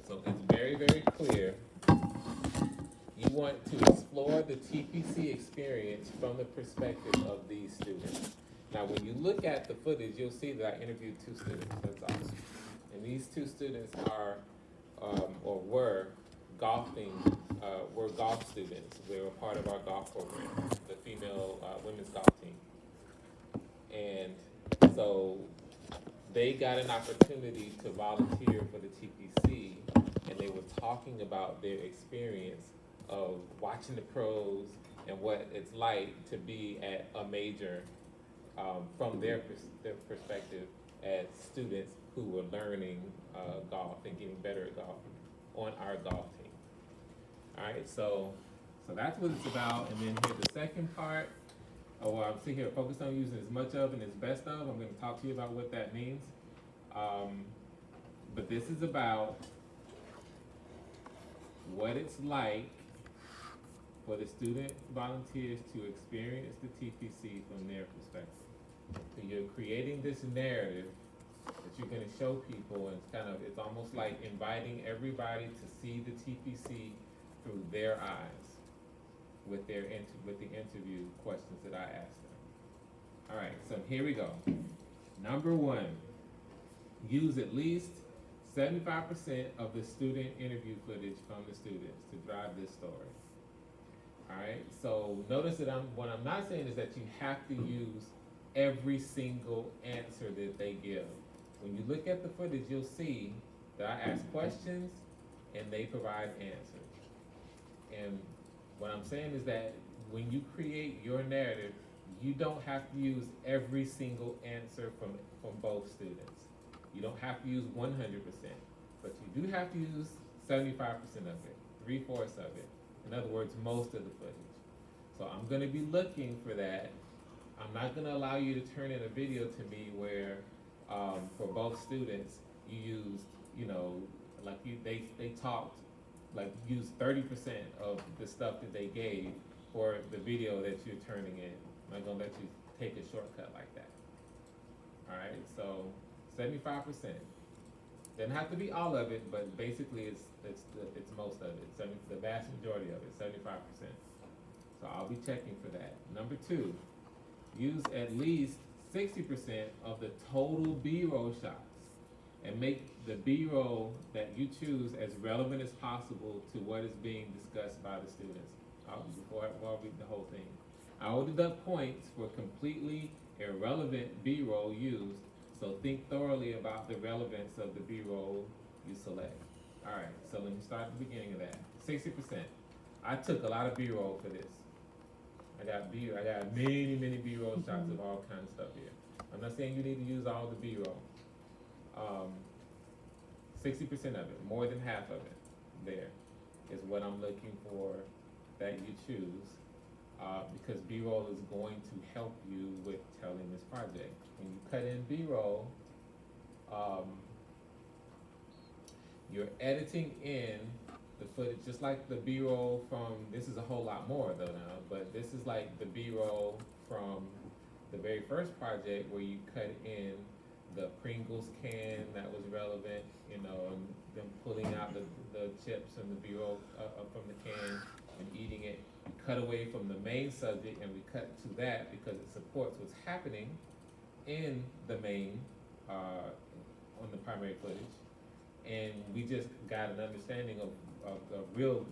So it's very, very clear. You want to explore the TPC experience from the perspective of these students. Now, when you look at the footage, you'll see that I interviewed two students. That's awesome. And these two students are, or golfing, were golf students. They were part of our golf program, the female women's golf team. And so they got an opportunity to volunteer for the TPC, and they were talking about their experience of watching the pros and what it's like to be at a major from their perspective as students who were learning golf and getting better at golf on our golf team. All right, so that's what it's about. And then here the second part. I'm sitting here focused on using as much of and as best of. I'm going to talk to you about what that means. But this is about what it's like for the student volunteers to experience the TPC from their perspective. So you're creating this narrative that you're going to show people, and it's almost like inviting everybody to see the TPC through their eyes with the interview questions that I asked them. All right, so here we go. Number one, use at least 75% of the student interview footage from the students to drive this story. All right, so notice that what I'm not saying is that you have to use every single answer that they give. When you look at the footage, you'll see that I ask questions and they provide answers. And what I'm saying is that when you create your narrative, you don't have to use every single answer from both students. You don't have to use 100%, but you do have to use 75% of it, 3/4 of it. In other words, most of the footage. So I'm going to be looking for that. I'm not going to allow you to turn in a video to me where, for both students, you used, they talked, like used 30% of the stuff that they gave for the video that you're turning in. I'm not gonna let you take a shortcut like that. All right, so 75%. Doesn't have to be all of it, but basically it's most of it. The vast majority of it, 75%. So I'll be checking for that. Number two, use at least 60% of the total B-roll shots, and make the B-roll that you choose as relevant as possible to what is being discussed by the students. Before I read the whole thing, I will deduct points for completely irrelevant B-roll used, so think thoroughly about the relevance of the B-roll you select. All right, so let me start at the beginning of that. 60%. I took a lot of B-roll for this. I got many B-roll shots of all kinds of stuff here. I'm not saying you need to use all the B-roll. 60% of it, more than half of it, there is what I'm looking for that you choose, because B-roll is going to help you with telling this project. When you cut in B-roll, you're editing in the footage, just like the B-roll from, this is a whole lot more though now, but this is like the B-roll from the very first project where you cut in the Pringles can that was relevant, and them pulling out the chips and the B-roll from the can and eating it. We cut away from the main subject and we cut to that because it supports what's happening in the main, on the primary footage. And we just got an understanding of really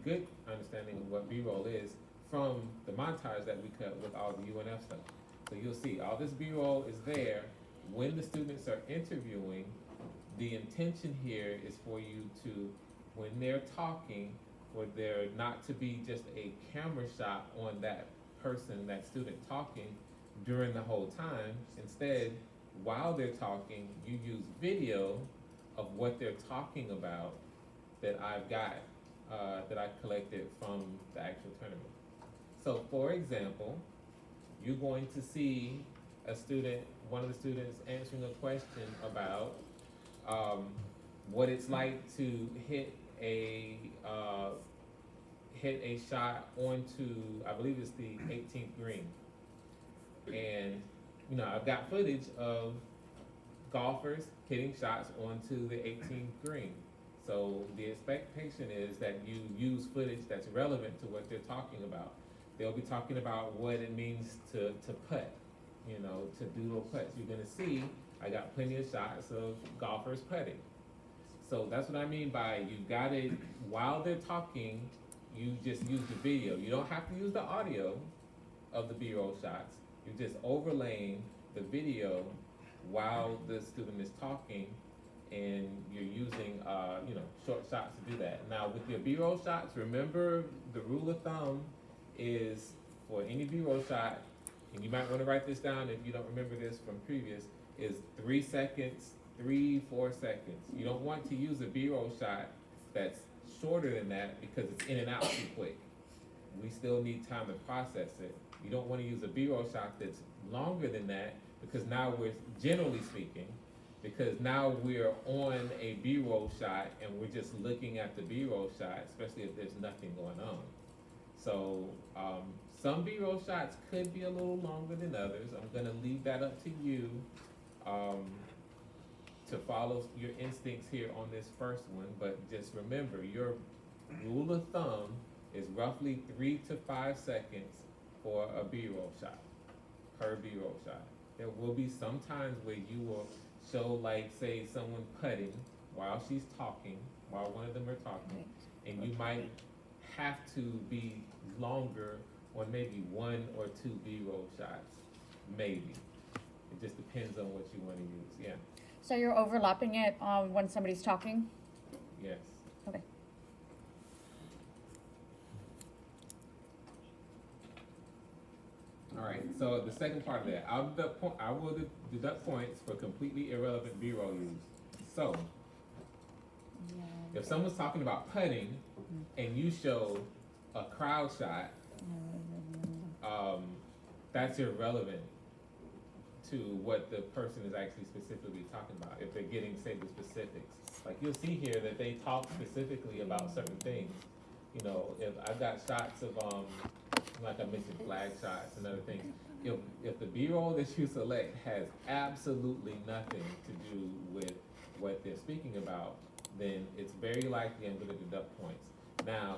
good understanding of what B-roll is from the montage that we cut with all the UNF stuff. So you'll see all this B-roll is there. When the students are interviewing, the intention here is for you to, when they're talking, for there not to be just a camera shot on that person, that student talking during the whole time. Instead, while they're talking, you use video of what they're talking about that I've got, that I collected from the actual tournament. So for example, you're going to see one of the students answering a question about what it's like to hit a shot onto, I believe it's the 18th green. And I've got footage of golfers hitting shots onto the 18th green. So the expectation is that you use footage that's relevant to what they're talking about. They'll be talking about what it means to putt, to do little putts. You're gonna see, I got plenty of shots of golfers putting. So that's what I mean by you got it, while they're talking, you just use the video. You don't have to use the audio of the B-roll shots. You're just overlaying the video while the student is talking, and you're using, short shots to do that. Now with your B-roll shots, remember the rule of thumb is for any B-roll shot, and you might want to write this down if you don't remember this from previous, is 3 seconds, 3-4 seconds. You don't want to use a B-roll shot that's shorter than that because it's in and out too quick. We still need time to process it. You don't want to use a B-roll shot that's longer than that because now we're, generally speaking, because now we're on a B-roll shot and we're just looking at the B-roll shot, especially if there's nothing going on. So some B-roll shots could be a little longer than others. I'm gonna leave that up to you to follow your instincts here on this first one, but just remember, your rule of thumb is roughly 3 to 5 seconds for a B-roll shot, per B-roll shot. There will be some times where you will show, like, say, someone putting while she's talking, while one of them are talking, and you might have to be longer on maybe 1 or 2 B-roll shots, maybe. It just depends on what you want to use, yeah. So you're overlapping it when somebody's talking? Yes. Okay. All right, so the second part of that, I will deduct points for completely irrelevant B-roll use. So, if someone's talking about putting and you show a crowd shot, that's irrelevant to what the person is actually specifically talking about. If they're getting, say, the specifics. Like you'll see here that they talk specifically about certain things. If I've got shots of, like I mentioned, flag shots and other things. If the B-roll that you select has absolutely nothing to do with what they're speaking about, then it's very likely I'm going to deduct points. Now,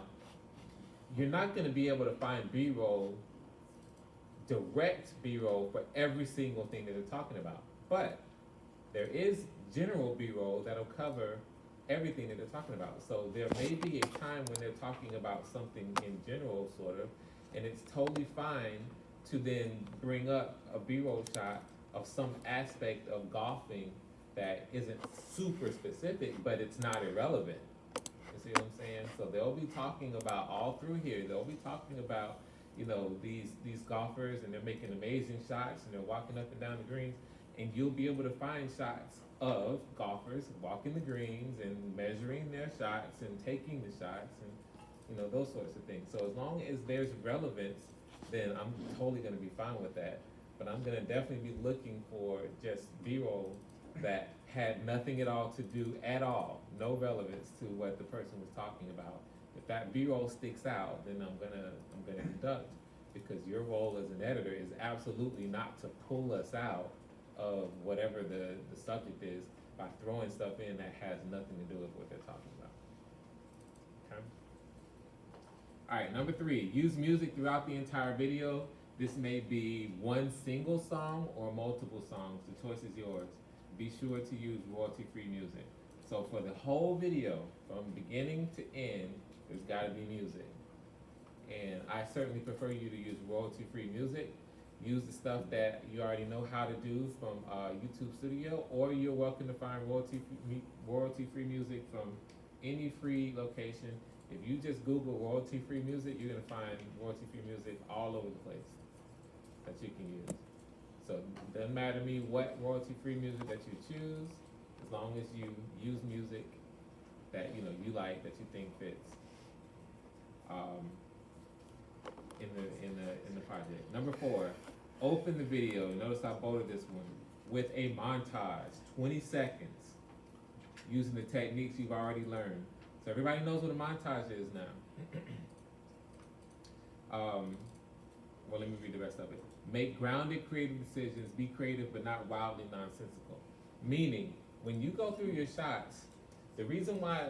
you're not going to be able to find B-roll, direct B-roll for every single thing that they're talking about. But there is general B-roll that'll cover everything that they're talking about. So there may be a time when they're talking about something in general, sort of, and it's totally fine to then bring up a B-roll shot of some aspect of golfing that isn't super specific, but it's not irrelevant. You see what I'm saying? So they'll be talking about all through here. They'll be talking about, these golfers, and they're making amazing shots, and they're walking up and down the greens, and you'll be able to find shots of golfers walking the greens and measuring their shots and taking the shots and those sorts of things. So as long as there's relevance, then I'm totally going to be fine with that. But I'm going to definitely be looking for just B-roll that had nothing at all to do at all, no relevance to what the person was talking about. If that B-roll sticks out, then I'm gonna deduct, because your role as an editor is absolutely not to pull us out of whatever the subject is by throwing stuff in that has nothing to do with what they're talking about. Okay? All right, number 3, use music throughout the entire video. This may be one single song or multiple songs. The choice is yours. Be sure to use royalty-free music. So for the whole video, from beginning to end, there's got to be music. And I certainly prefer you to use royalty-free music. Use the stuff that you already know how to do from YouTube Studio, or you're welcome to find royalty-free music from any free location. If you just Google royalty-free music, you're going to find royalty-free music all over the place that you can use. So it doesn't matter to me what royalty-free music that you choose, as long as you use music that you like, that you think fits in the project. Number 4, open the video. Notice I bolded this one with a montage, 20 seconds, using the techniques you've already learned. So everybody knows what a montage is now. Well, let me read the rest of it. Make grounded, creative decisions. Be creative, but not wildly nonsensical. Meaning, when you go through your shots, The reason why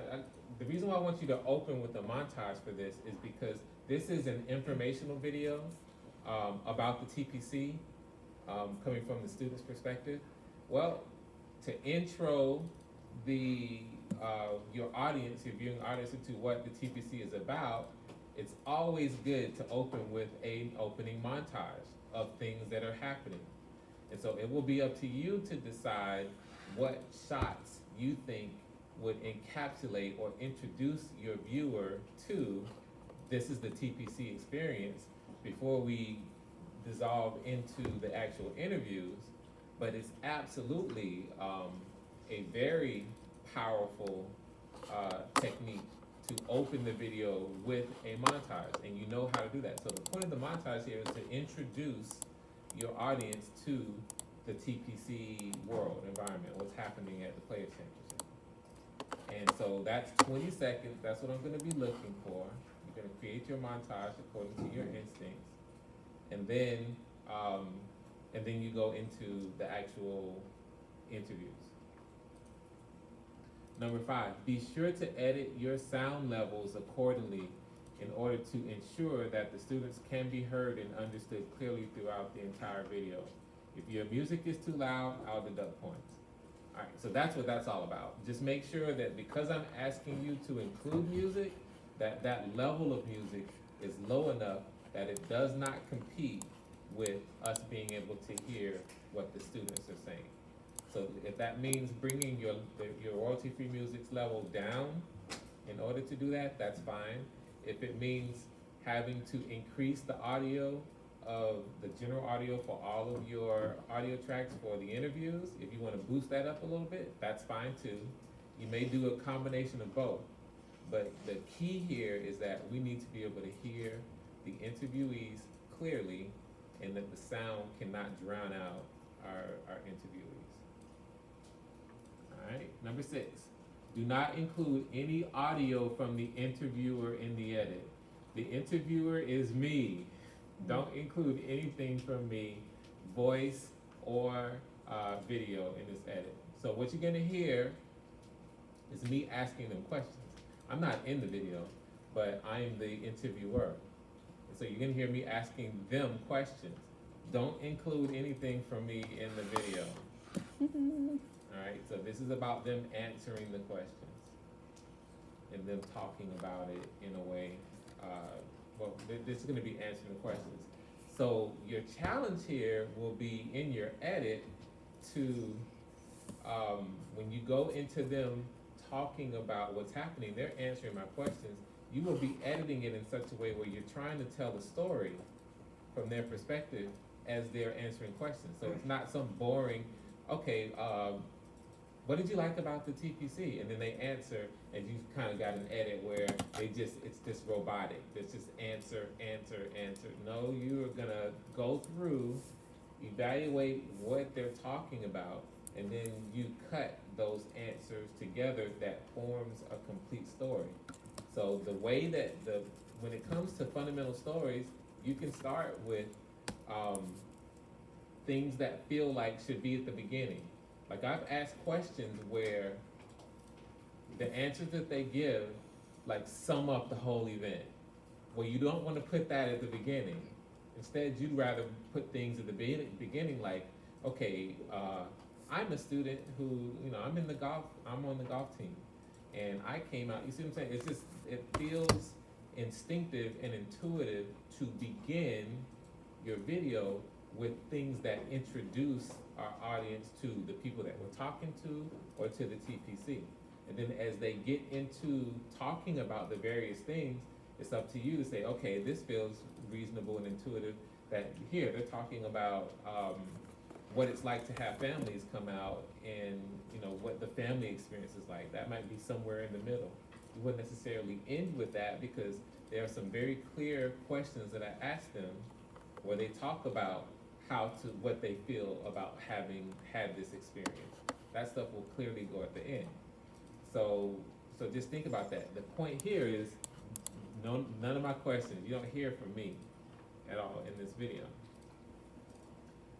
I want you to open with a montage for this is because this is an informational video about the TPC, coming from the student's perspective. Well, to intro the your audience, your viewing audience, into what the TPC is about, it's always good to open with an opening montage of things that are happening. And so it will be up to you to decide what shots you think would encapsulate or introduce your viewer to this is the TPC experience before we dissolve into the actual interviews. But it's absolutely a very powerful technique to open the video with a montage, and you know how to do that. So the point of the montage here is to introduce your audience to the TPC world environment, what's happening at the Players Championship. And so that's 20 seconds. That's what I'm going to be looking for. You're going to create your montage according to your instincts, and then you go into the actual interviews. Number 5, be sure to edit your sound levels accordingly in order to ensure that the students can be heard and understood clearly throughout the entire video. If your music is too loud, I'll deduct points. All right, so that's what that's all about. Just make sure that because I'm asking you to include music, that level of music is low enough that it does not compete with us being able to hear what the students are saying. So if that means bringing your royalty-free music's level down in order to do that, that's fine. If it means having to increase the audio of the general audio for all of your audio tracks for the interviews, if you want to boost that up a little bit, that's fine too. You may do a combination of both. But the key here is that we need to be able to hear the interviewees clearly and that the sound cannot drown out our interviewees. All right, number 6, do not include any audio from the interviewer in the edit. The interviewer is me. Don't include anything from me, voice or video in this edit. So what you're gonna hear is me asking them questions. I'm not in the video, but I am the interviewer. And so you're gonna hear me asking them questions. Don't include anything from me in the video. All right, so this is about them answering the questions and them talking about it in a way. This is going to be answering the questions. So your challenge here will be in your edit to, when you go into them talking about what's happening, they're answering my questions, you will be editing it in such a way where you're trying to tell the story from their perspective as they're answering questions. So it's not some boring, okay, what did you like about the TPC? And then they answer, and you kind of got an edit where it's just robotic. It's just answer. No, you're gonna go through, evaluate what they're talking about, and then you cut those answers together that forms a complete story. So the way that when it comes to fundamental stories, you can start with things that feel like should be at the beginning. Like I've asked questions where the answers that they give like sum up the whole event. Well, you don't want to put that at the beginning. Instead, you'd rather put things at the beginning like, okay, I'm a student who, I'm on the golf team. And I came out, you see what I'm saying? It feels instinctive and intuitive to begin your video with things that introduce our audience to the people that we're talking to or to the TPC. And then as they get into talking about the various things, it's up to you to say, okay, this feels reasonable and intuitive. That here they're talking about what it's like to have families come out and what the family experience is like. That might be somewhere in the middle. You wouldn't necessarily end with that because there are some very clear questions that I ask them where they talk about what they feel about having had this experience. That stuff will clearly go at the end. So just think about that. The point here is none of my questions, you don't hear from me at all in this video.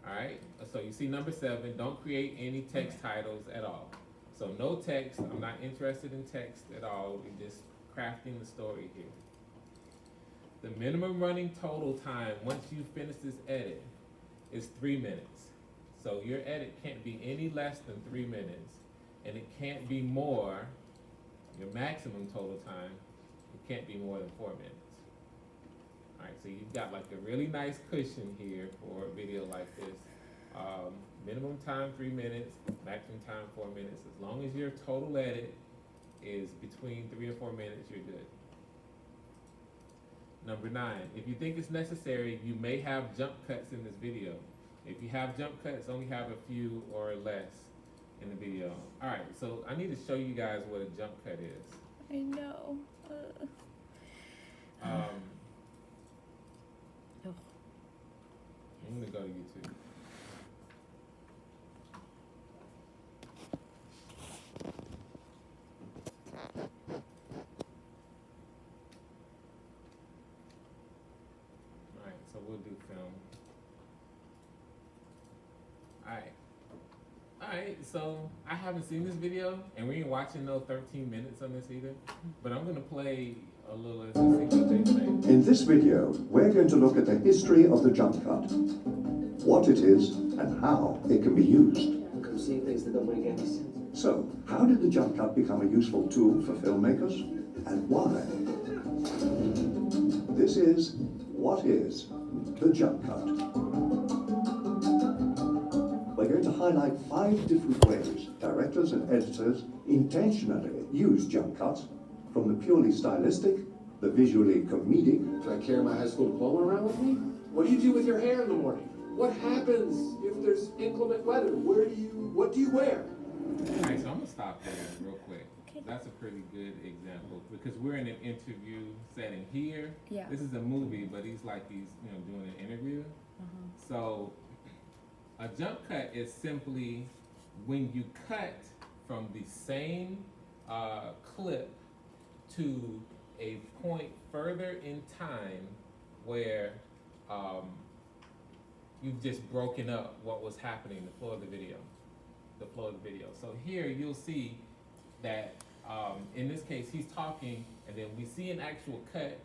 All right, so you see number 7, don't create any text titles at all. So no text, I'm not interested in text at all, we're just crafting the story here. The minimum running total time, once you finish this edit, is 3 minutes. So your edit can't be any less than 3 minutes, and it can't be more, your maximum total time, it can't be more than 4 minutes. Alright, so you've got like a really nice cushion here for a video like this. Minimum time 3 minutes, maximum time 4 minutes. As long as your total edit is between 3 and 4 minutes, you're good. Number 9, if you think it's necessary, you may have jump cuts in this video. If you have jump cuts, only have a few or less in the video. Alright, so I need to show you guys what a jump cut is. I know. I'm gonna go to YouTube. Alright, so we'll do film. Alright, so I haven't seen this video, and we ain't watching no 13 minutes on this either, but I'm gonna play a little as to see what they say. In this video, we're going to look at the history of the jump cut, what it is and how it can be used. I'm seeing things that don't make any sense. So, how did the jump cut become a useful tool for filmmakers, and why? This is What is the Jump Cut? We're going to highlight 5 different ways directors and editors intentionally use jump cuts, from the purely stylistic, the visually comedic. Do I carry my high school diploma around with me? What do you do with your hair in the morning? What happens if there's inclement weather? What do you wear? Alright, so I'm gonna stop there real quick. That's a pretty good example, because we're in an interview setting here. Yeah. This is a movie, but he's doing an interview. So a jump cut is simply when you cut from the same clip to a point further in time where you've just broken up what was happening, the flow of the video. So here you'll see that in this case he's talking, and then we see an actual cut.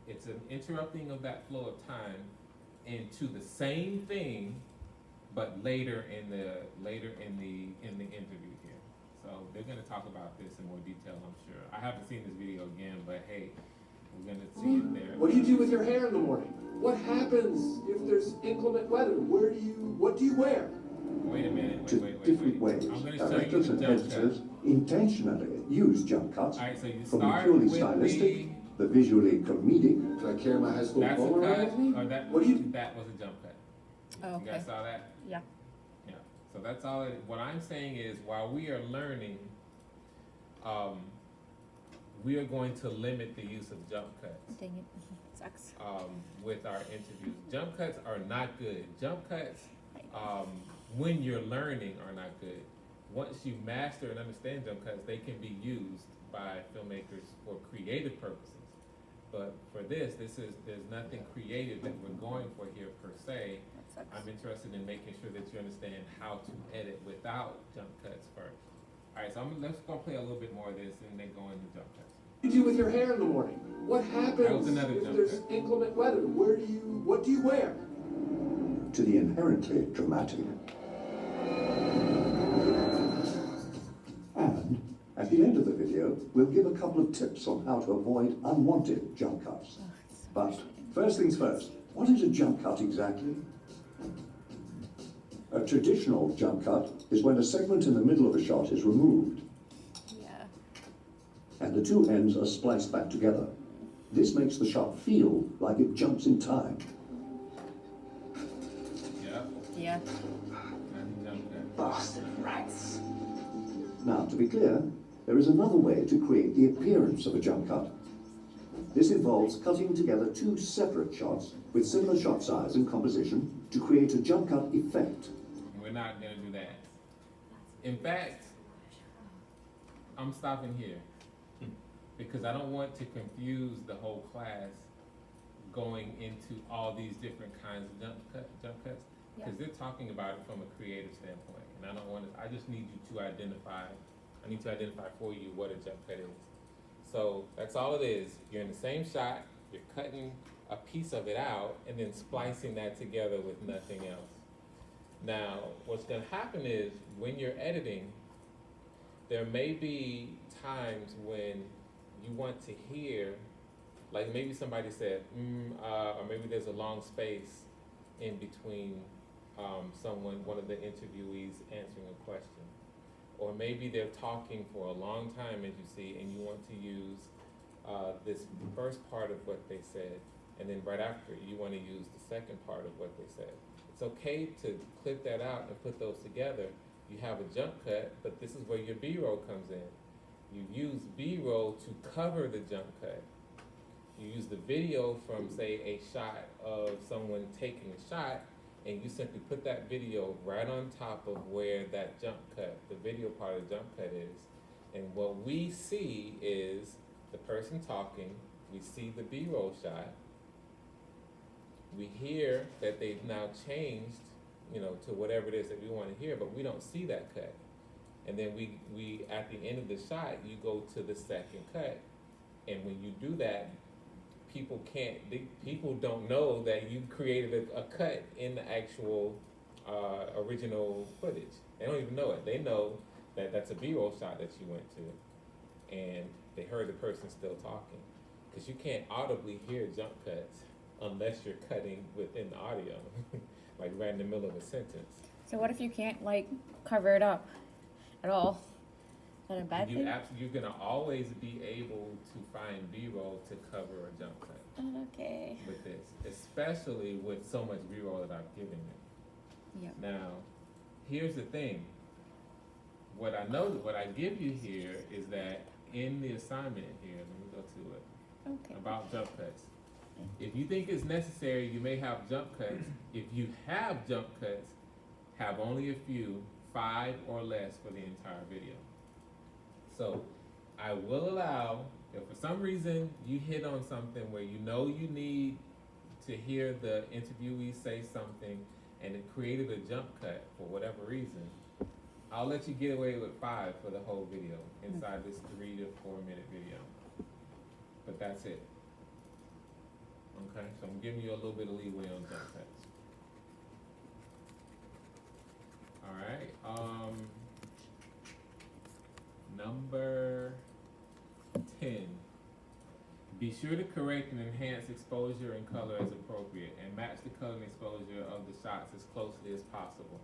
It's an interrupting of that flow of time into the same thing, but later in the interview here. So they're going to talk about this in more detail, I'm sure. I haven't seen this video again, but hey, we're going to see it there. What do you do with your hair in the morning? What happens if there's inclement weather? What do you wear? Wait a minute. To Wait. different ways I'm going to show you directors the and jump editors cut. intentionally use jump cuts, All right, so you from the start purely with stylistic, the visually comedic. Do I carry my high school that's a diploma around cut, with me? or that What do you? that was a jump cut. Oh, You okay. guys saw that? Yeah. Yeah. So that's all. What I'm saying is, while we are learning, we are going to limit the use of jump cuts Dang it. Sucks. with our interviews. Jump cuts are not good. Jump cuts, when you're learning, are not good. Once you master and understand jump cuts, they can be used by filmmakers for creative purposes. But for there's nothing creative that we're going for here per se. That sucks. I'm interested in making sure that you understand how to edit without jump cuts first. Alright, so let's go play a little bit more of this and then go into jump cuts. What do you do with your hair in the morning? What That was happens another if jump there's cut. inclement weather? What do you wear? To the inherently dramatic. And at the end of the video, we'll give a couple of tips on how to avoid unwanted jump cuts. But first things first, what is a jump cut exactly? A traditional jump cut is when a segment in the middle of a shot is removed Yeah. and the two ends are spliced back together. This makes the shot feel like it jumps in time. Yep, Yeah. that's a jump cut. Boston rats. Now, to be clear, there is another way to create the appearance of a jump cut. This involves cutting together two separate shots with similar shot size and composition to create a jump cut effect. We're not gonna do that. In fact, I'm stopping here because I don't want to confuse the whole class going into all these different kinds of jump cuts, because they're talking about it from a creative standpoint, and I don't want to. I just need you to identify I need to identify for you what a jump cut is. So that's all it is. You're in the same shot, you're cutting a piece of it out and then splicing that together with nothing else. Now, what's gonna happen is when you're editing, there may be times when you want to hear, like maybe somebody said, or maybe there's a long space in between one of the interviewees answering a question. Or maybe they're talking for a long time, as you see, and you want to use this first part of what they said, and then right after, you want to use the second part of what they said. It's okay to clip that out and put those together. You have a jump cut, but this is where your B-roll comes in. You use B-roll to cover the jump cut. You use the video from, say, a shot of someone taking a shot, and you simply put that video right on top of where that jump cut, the video part of the jump cut is. And what we see is the person talking, we see the B-roll shot, we hear that they've now changed, to whatever it is that we want to hear, but we don't see that cut. And then we at the end of the shot, you go to the second cut, and when you do that, people don't know that you created a cut in the actual original footage. They don't even know it. They know that that's a B-roll shot that you went to, and they heard the person still talking. Because you can't audibly hear jump cuts unless you're cutting within the audio, like right in the middle of a sentence. So what if you can't cover it up at all? Is that a bad thing? You're gonna always be able to find B-roll to cover a jump cut. Okay. With this, especially with so much B-roll that I've given you. Yep. Now, here's the thing. What I give you here is that in the assignment here, let me go to it, Okay. about jump cuts. If you think it's necessary, you may have jump cuts. If you have jump cuts, have only a few, 5 or less for the entire video. So I will allow, if for some reason you hit on something where you need to hear the interviewee say something and it created a jump cut for whatever reason, I'll let you get away with 5 for the whole video inside this 3 to 4 minute video. But that's it. Okay, so I'm giving you a little bit of leeway on jump cuts. All right, number 10. Be sure to correct and enhance exposure and color as appropriate, and match the color and exposure of the shots as closely as possible.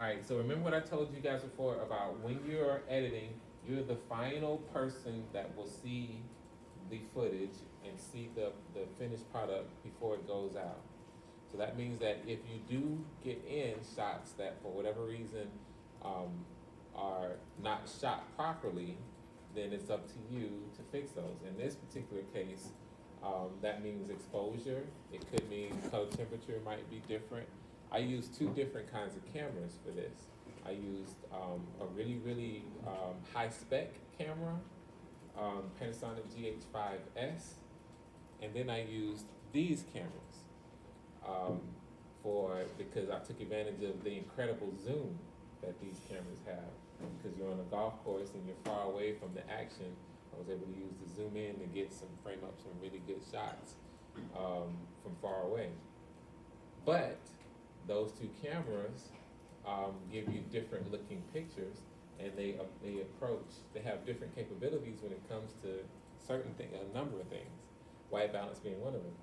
All right, so remember what I told you guys before about when you're editing, you're the final person that will see the footage and see the finished product before it goes out. So that means that if you do get in shots that for whatever reason are not shot properly, then it's up to you to fix those. In this particular case, that means exposure. It could mean color temperature might be different. I used 2 different kinds of cameras for this. I used a really high spec camera, Panasonic GH5S, and then I used these cameras because I took advantage of the incredible zoom that these cameras have. Because you're on a golf course and you're far away from the action, I was able to use the zoom in to frame up some really good shots from far away. But those 2 cameras give you different looking pictures, and they have different capabilities when it comes to certain things, a number of things, white balance being one of them.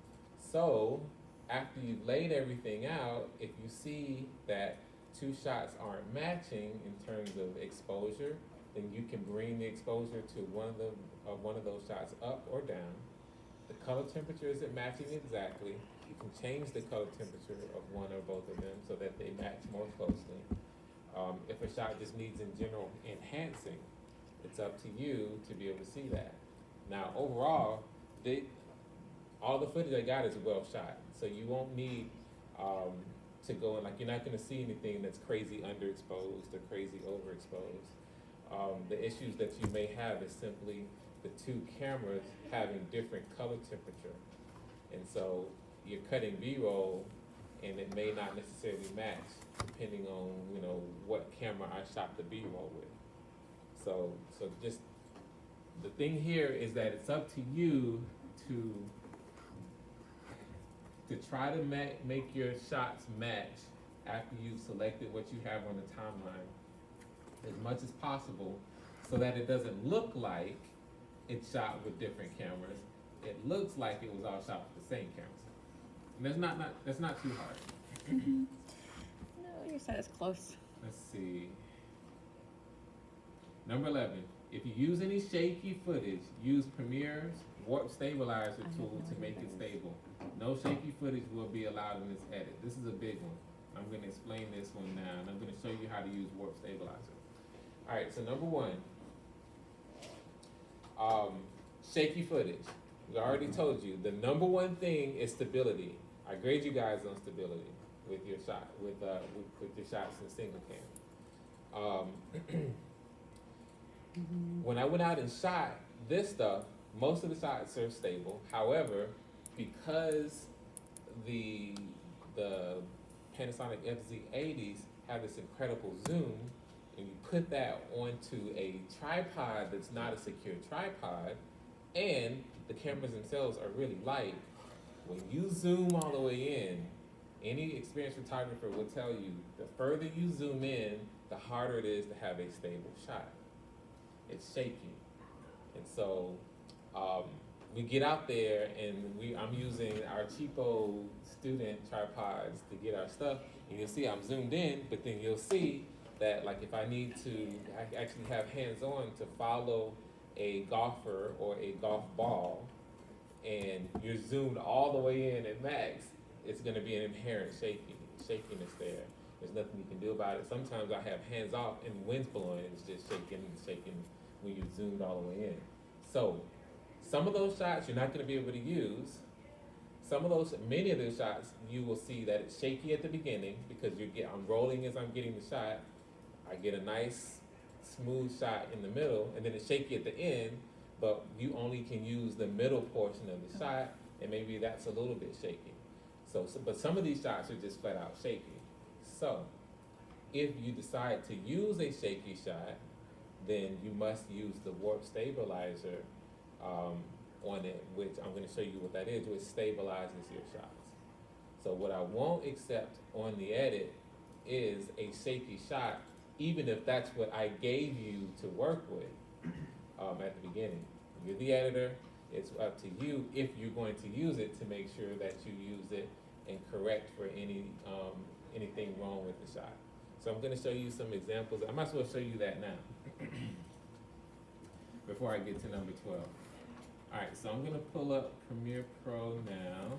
So after you've laid everything out, if you see that 2 shots aren't matching in terms of exposure, then you can bring the exposure to one of those shots up or down. The color temperature isn't matching exactly. You can change the color temperature of one or both of them so that they match more closely. If a shot just needs in general enhancing, it's up to you to be able to see that. Now overall, all the footage I got is well shot, so you won't need to go and you're not going to see anything that's crazy underexposed or crazy overexposed. The issues that you may have is simply the 2 cameras having different color temperature, and so you're cutting B-roll and it may not necessarily match depending on what camera I shot the B-roll with. So just, the thing here is that it's up to you to try to make your shots match after you've selected what you have on the timeline as much as possible, so that it doesn't look like it's shot with different cameras. It looks like it was all shot with the same cameras. And that's not too hard. No, you said it's close. Let's see. Number 11, if you use any shaky footage, use Premiere's Warp Stabilizer tool to make it stable. No shaky footage will be allowed in this edit. This is a big one. I'm going to explain this one now, and I'm going to show you how to use Warp Stabilizer. All right, so number 1, shaky footage. We already told you the number 1 thing is stability. I grade you guys on stability with your shot, with your shots in single cam. When I went out and shot this stuff, most of the shots are stable. However, because the Panasonic FZ80s have this incredible zoom, and you put that onto a tripod that's not a secure tripod, and the cameras themselves are really light, when you zoom all the way in, any experienced photographer will tell you, the further you zoom in, the harder it is to have a stable shot. It's shaky. And so we get out there, and I'm using our cheapo student tripods to get our stuff, and you'll see I'm zoomed in, but then you'll see that, like, if I need to actually have hands-on to follow a golfer or a golf ball, and you're zoomed all the way in at max, it's going to be an inherent shakiness there. There's nothing you can do about it. Sometimes I have hands off and the wind's blowing, and it's just shaking when you're zoomed all the way in. So some of those shots you're not going to be able to use. Many of those shots, you will see that it's shaky at the beginning because I'm rolling as I'm getting the shot. I get a nice smooth shot in the middle, and then it's shaky at the end, but you only can use the middle portion of the shot, and maybe that's a little bit shaky. But some of these shots are just flat out shaky. So if you decide to use a shaky shot, then you must use the Warp Stabilizer on it, which I'm going to show you what that is, which stabilizes your shots. So what I won't accept on the edit is a shaky shot, even if that's what I gave you to work with at the beginning. You're the editor. It's up to you if you're going to use it to make sure that you use it and correct for anything wrong with the shot. So I'm going to show you some examples. I might as well show you that now before I get to number 12. All right, so I'm going to pull up Premiere Pro now,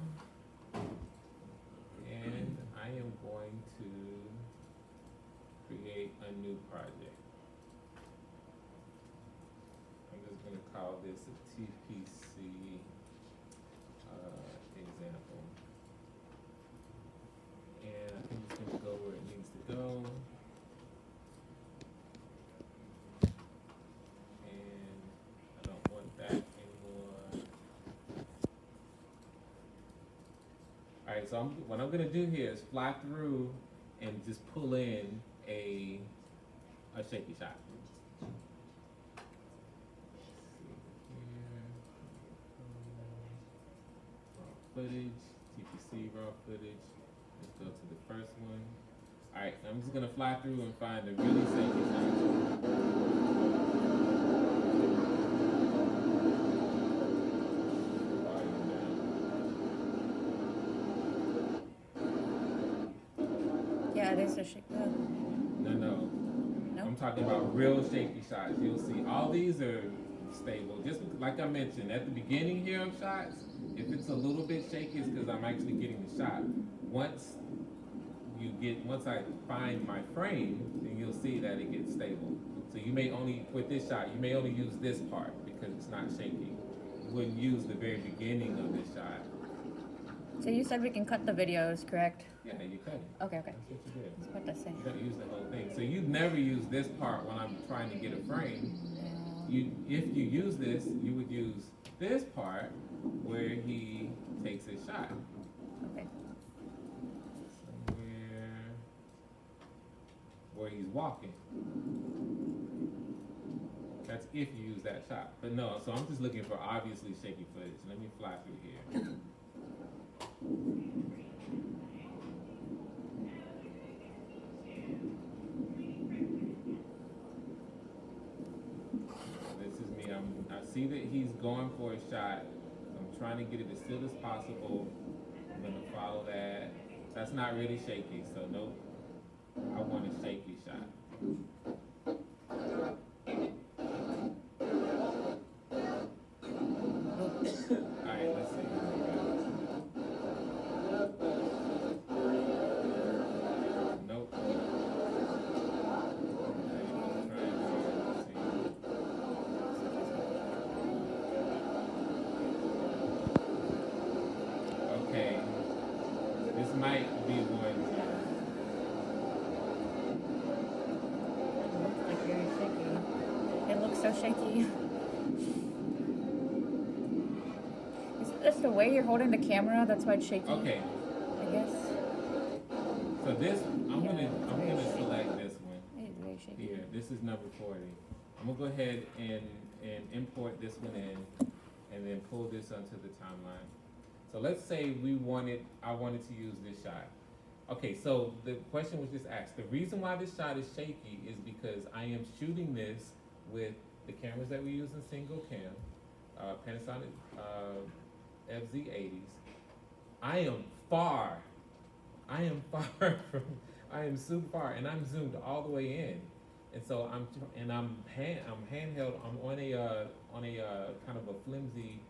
and I am going to create a new project. I'm just going to call this a TPC example. And I think it's going to go where it needs to go. And I don't want that anymore. All right, so what I'm going to do here is fly through and just pull in a shaky shot. Footage, TPC raw footage. Let's go to the first one. All right, I'm just gonna fly through and find a really shaky shot. Yeah, it is a shaky. No. I'm talking about real shaky shots. You'll see all these are stable. Just like I mentioned at the beginning here of shots, if it's a little bit shaky, it's because I'm actually getting the shot. Once I find my frame, then you'll see that it gets stable. So you may only, with this shot, you may only use this part because it's not shaky. You wouldn't use the very beginning of this shot. So you said we can cut the videos, correct? Yeah, you cut it. Okay. That's what you did. That's what they're saying. You don't use the whole thing. So you never use this part when I'm trying to get a frame. If you use this, you would use this part where he takes his shot. Okay. Somewhere where he's walking. That's if you use that shot. But no, so I'm just looking for obviously shaky footage. Let me fly through here. This is me. I see that he's going for a shot. I'm trying to get it as still as possible. I'm gonna follow that. That's not really shaky, so nope. I want a shaky shot. Alright, let's see. Nope. Okay. This might be one. Like very shaky. It looks so shaky. Is it just the way you're holding the camera? That's why it's shaky. Okay. I guess. So this, I'm Yeah, gonna very shaky. select this one. It is very shaky. Here, this is number 40. I'm gonna go ahead and import this one in, and then pull this onto the timeline. So let's say I wanted to use this shot. Okay, so the question was just asked. The reason why this shot is shaky is because I am shooting this with the cameras that we use in single cam, Panasonic FZ80s. I am far from, I am super far, and I'm zoomed all the way in. And so I'm handheld. I'm on a kind of a flimsy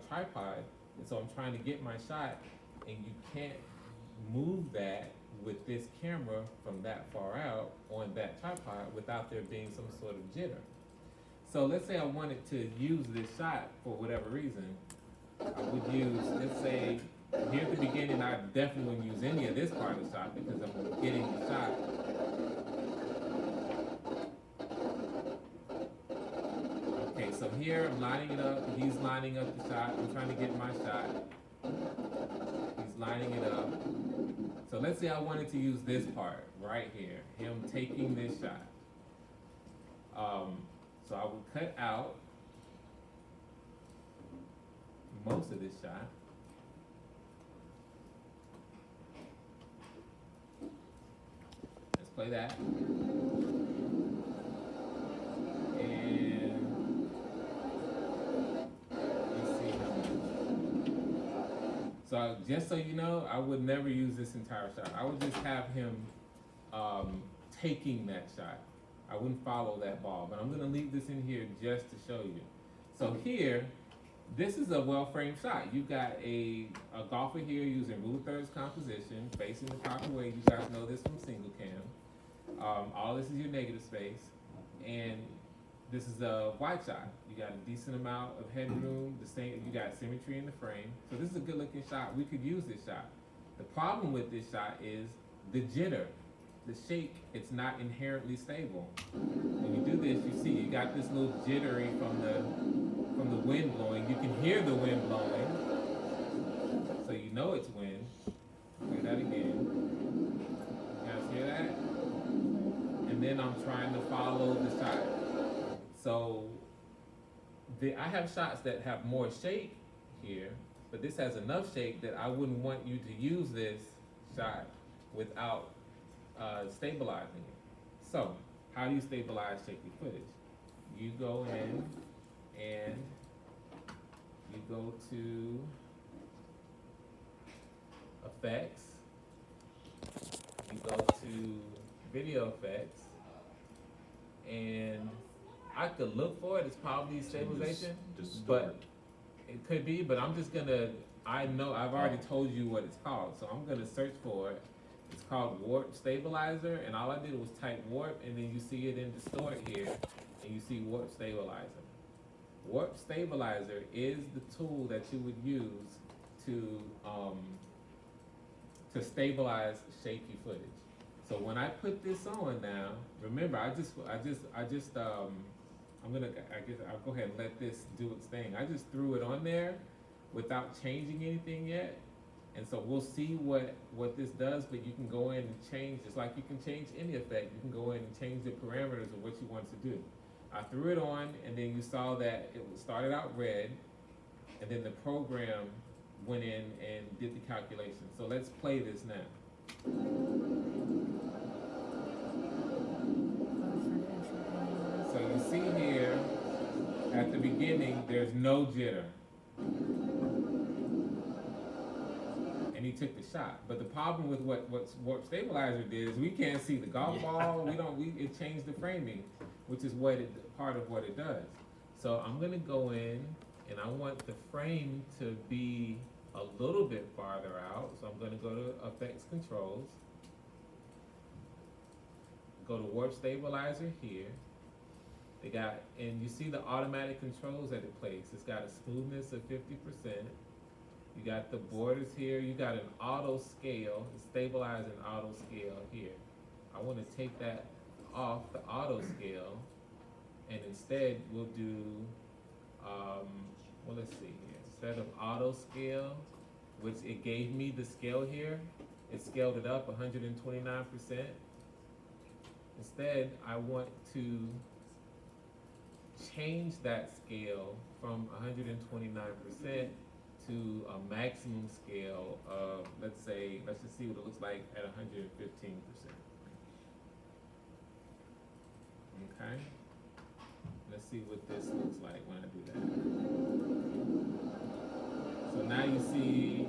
tripod, and so I'm trying to get my shot, and you can't move that with this camera from that far out on that tripod without there being some sort of jitter. So let's say I wanted to use this shot for whatever reason. I would use, let's say, here at the beginning, I definitely wouldn't use any of this part of the shot because I'm getting the shot. Okay, so here I'm lining it up. He's lining up the shot. I'm trying to get my shot. He's lining it up. So let's say I wanted to use this part right here, him taking this shot. So I would cut out most of this shot. Let's play that. And let's see how much. So just so you know, I would never use this entire shot. I would just have him taking that shot. I wouldn't follow that ball, but I'm gonna leave this in here just to show you. So here, this is a well-framed shot. You've got a golfer here using rule of thirds composition, facing the proper way. You guys know this from single cam. All this is your negative space, and this is a wide shot. You got a decent amount of headroom. You got symmetry in the frame. So this is a good-looking shot. We could use this shot. The problem with this shot is the jitter. The shake, it's not inherently stable. When you do this, you see you got this little jittery from the wind blowing. You can hear the wind blowing, so you know it's wind. Play that again. You guys hear that? And then I'm trying to follow the shot. So I have shots that have more shake here, but this has enough shake that I wouldn't want you to use this shot without stabilizing it. So, how do you stabilize shaky footage? You go in and you go to effects, you go to video effects, and I could look for it. It's probably stabilization, but it could be, but I'm just gonna, I know, I've already told you what it's called, so I'm gonna search for it. It's called Warp Stabilizer, and all I did was type warp, and then you see it in distort here, and you see Warp Stabilizer. Warp Stabilizer is the tool that you would use to stabilize shaky footage. So when I put this on now, remember I guess I'll go ahead and let this do its thing. I just threw it on there without changing anything yet. And so we'll see what this does, but you can go in and change, just like you can change any effect, you can go in and change the parameters of what you want to do. I threw it on, and then you saw that it started out red, and then the program went in and did the calculation. So let's play this now. So you see here, at the beginning, there's no jitter. And he took the shot. But the problem with what Warp Stabilizer did is we can't see the golf ball. It changed the framing, which is part of what it does. So I'm gonna go in, and I want the frame to be a little bit farther out. So I'm gonna go to Effects Controls, go to Warp Stabilizer here. And you see the automatic controls that it plays. It's got a smoothness of 50%. You got the borders here. You got an auto scale, stabilizing auto scale here. I want to take that off the auto scale, and instead we'll do, let's see here. Instead of auto scale, which it gave me the scale here, it scaled it up 129%. Instead, I want to change that scale from 129% to a maximum scale of, let's just see what it looks like at 115%. Okay? Let's see what this looks like when I do that. So now you see,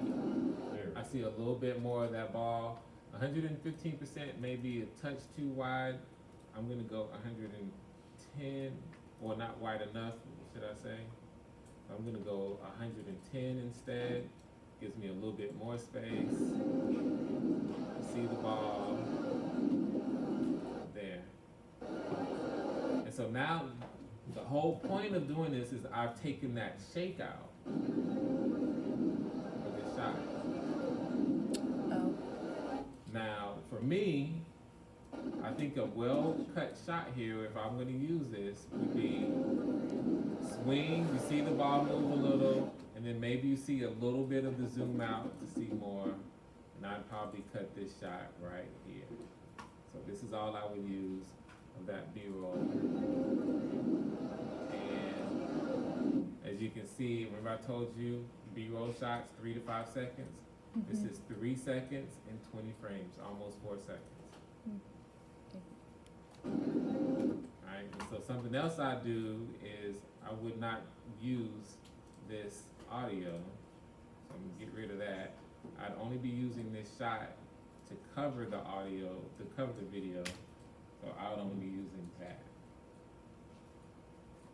I see a little bit more of that ball. 115% may be a touch too wide. I'm gonna go 110, or not wide enough, should I say? I'm gonna go 110 instead. Gives me a little bit more space. See the ball there. And so now, the whole point of doing this is I've taken that shake out for this shot. Oh. Now, for me, I think a well-cut shot here, if I'm gonna use this, would be swing, you see the ball move a little, and then maybe you see a little bit of the zoom out to see more, and I'd probably cut this shot right here. So this is all I would use of that B-roll. And as you can see, remember I told you, B-roll shots, 3 to 5 seconds? This is 3 seconds and 20 frames, almost 4 seconds. Alright, and so something else I do is I would not use this audio, so I'm gonna get rid of that. I'd only be using this shot to cover the audio, to cover the video, so I would only be using that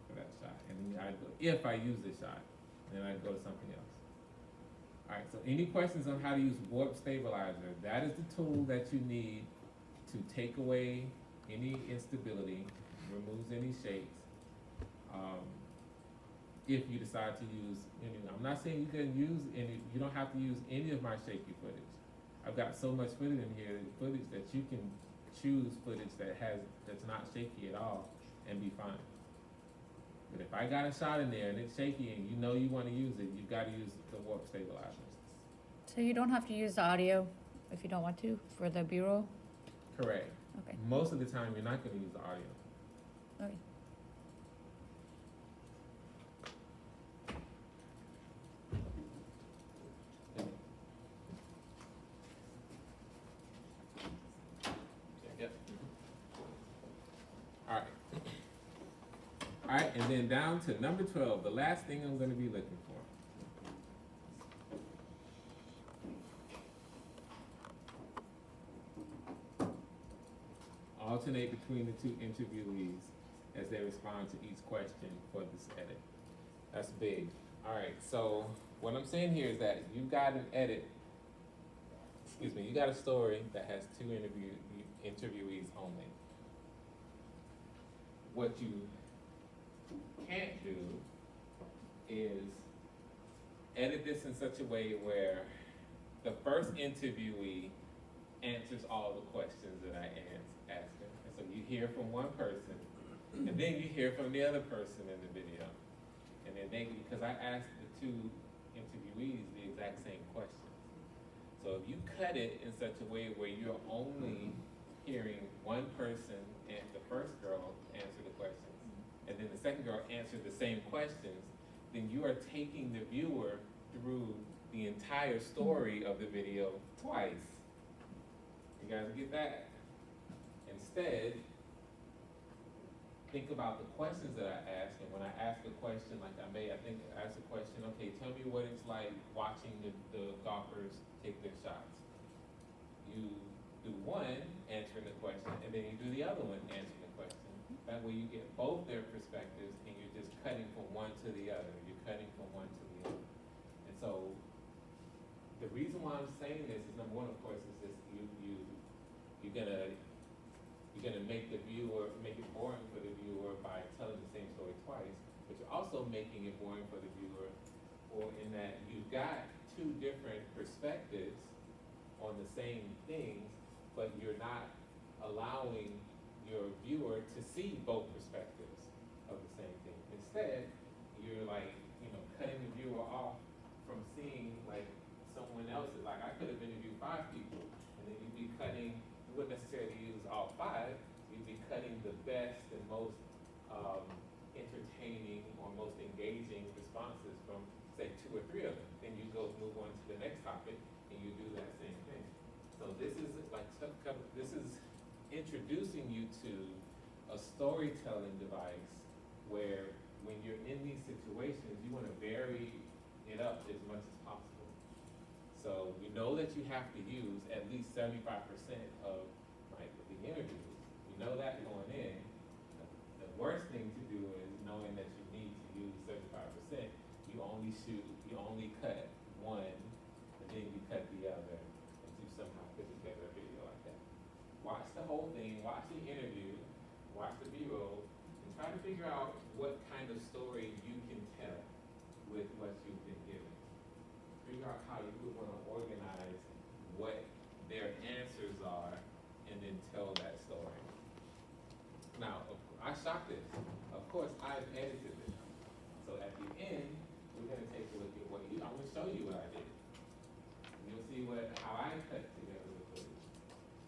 for that shot. And then if I use this shot, then I'd go to something else. Alright, so any questions on how to use Warp Stabilizer? That is the tool that you need to take away any instability, removes any shakes. If you decide to use any, I'm not saying you can use any, you don't have to use any of my shaky footage. I've got so much footage in here, footage that you can choose footage that's not shaky at all and be fine. But if I got a shot in there and it's shaky and you know you want to use it, you've got to use the Warp Stabilizer. So you don't have to use the audio if you don't want to for the B-roll? Correct. Okay. Most of the time, you're not going to use the audio. Okay. Yep. All right. All right, and then down to number 12, the last thing I'm going to be looking for. Alternate between the two interviewees as they respond to each question for this edit. That's big. All right, so what I'm saying here is that you got an edit, you got a story that has 2 interviewees only. What you can't do is edit this in such a way where the first interviewee answers all the questions that I ask them. And so you hear from one person, and then you hear from the other person in the video. And then because I asked the 2 interviewees the exact same questions. So if you cut it in such a way where you're only hearing one person and the first girl answer the questions, and then the second girl answered the same questions, then you are taking the viewer through the entire story of the video twice. You guys get that? Instead, think about the questions that I ask, and when I ask a question, like I ask a question, okay, tell me what it's like watching the golfers take their shots. You do one, answering the question, and then you do the other one, answering the question. That way you get both their perspectives, and you're just cutting from one to the other. You're cutting from one to the other. And so, the reason why I'm saying this is, number one, of course, is this, you're gonna make the viewer, make it boring for the viewer by telling the same story twice, but you're also making it boring for the viewer, or in that you've got two different perspectives on the same things, but you're not allowing your viewer to see both perspectives of the same thing. Instead, you're like, cutting the viewer off from seeing like someone else's. Like, I could have interviewed 5 people, and then you'd be cutting. You wouldn't necessarily use all 5. You'd be cutting the best and most entertaining or most engaging responses from, say, 2 or 3 of them. Then you move on to the next topic, and you do that same thing. So this is this is introducing you to a storytelling device where, when you're in these situations, you want to vary it up as much as possible. So you know that you have to use at least 75% of the interviews. You know that going in. The worst thing to do is knowing that you need to use 75%. You only cut one, and then you cut the other, and you somehow put together a video like that. Watch the whole thing, watch the interview, watch the B-roll, and try to figure out what kind of story you can tell with what you've been given. Figure out how you would want to organize what their answers are, and then tell that story. Now, I shot this. Of course, I've edited it. So at the end, we're going to take a look at I'm going to show you what I did. You'll see how I cut together the footage.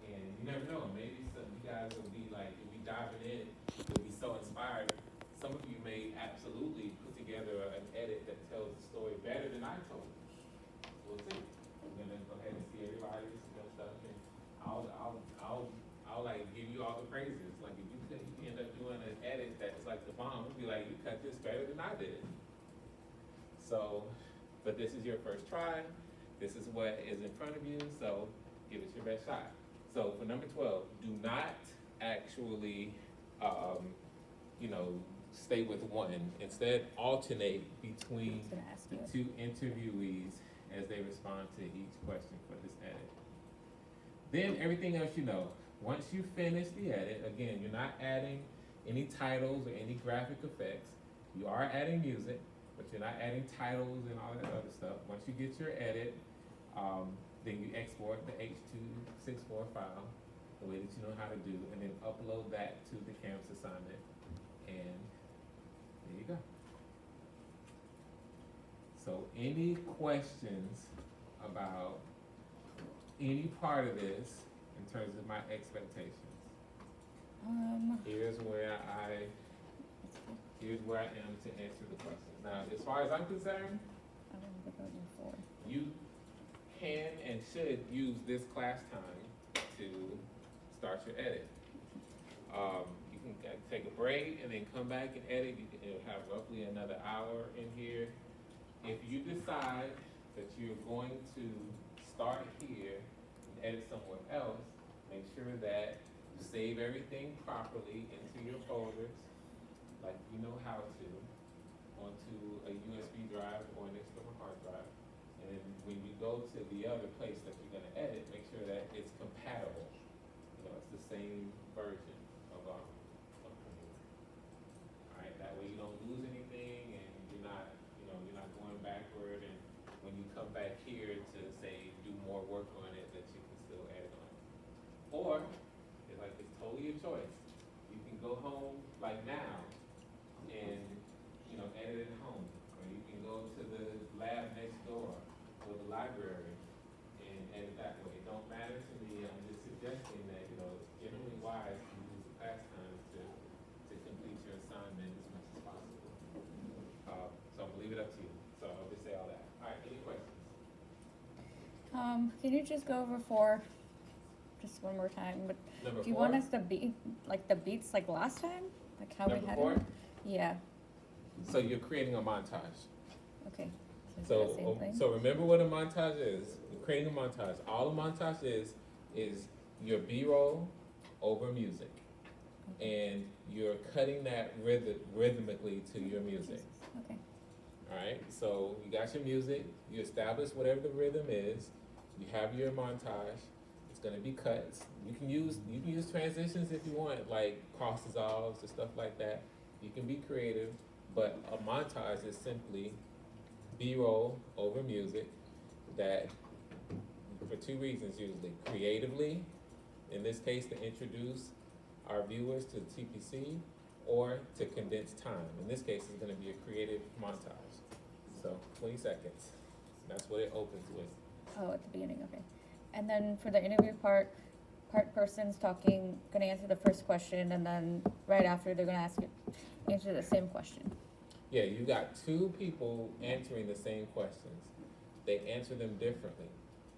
And you never know, maybe some of you guys will be like, you'll be diving in, you'll be so inspired. Some of you may absolutely put together an edit that tells the story better than I told it. We'll see. We're gonna go ahead and see everybody's stuff, and I'll like give you all the praises. Like, if you end up doing an edit that's like the bomb, we'll be like, you cut this better than I did. So, but this is your first try. This is what is in front of you. So, give it your best shot. So for number 12, do not actually, stay with one. Instead, alternate between the 2 interviewees as they respond to each question for this edit. Then everything else you know. Once you finish the edit, again, you're not adding any titles or any graphic effects. You are adding music, but you're not adding titles and all that other stuff. Once you get your edit, then you export the H.264 file the way that you know how to do, and then upload that to the Canvas assignment, and there you go. So any questions about any part of this in terms of my expectations? Here's where I am to answer the question. Now, as far as I'm concerned, you can and should use this class time to start your edit. You can take a break and then come back and edit. It'll have roughly another hour in here. If you decide that you're going to start here and edit somewhere else, make sure that you save everything properly into your folders, like you know how to, onto a USB drive or an external hard drive. And then when you go to the other place that you're gonna edit, make sure that it's compatible. It's the same version of Premiere. All right, that way you don't lose anything, and you're not going backward. And when you come back here to say do more work on it, that you can still edit on it. Or it's totally your choice. You can go home like now and edit at home, or you can go to the lab next door or the library and edit that way. It don't matter to me. I'm just suggesting that it's generally wise to use the past time to complete your assignment as much Can you just go over 4, just one more time, but Number do you 4. want us to beat, like the beats like last time? Like how we Number had 4. it? Yeah, So you're creating a montage. okay. it's So, the same thing? so remember what a montage is. You're creating a montage. All a montage is your B-roll over music, and you're cutting that rhythmically to your music. Okay, All right. So you got your music. You establish whatever the rhythm is. You have your montage. It's gonna be cuts. You can use transitions if you want, like cross dissolves and stuff like that. You can be creative, but a montage is simply B-roll over music that, for 2 reasons usually. Creatively, in this case to introduce our viewers to TPC, or to condense time. In this case, it's gonna be a creative montage. So 20 seconds, that's what it opens with. oh, at the beginning, okay. And then for the interview part person's talking, gonna answer the first question, and then right after, they're gonna answer the same question. Yeah, you got 2 people answering the same questions. They answer them differently.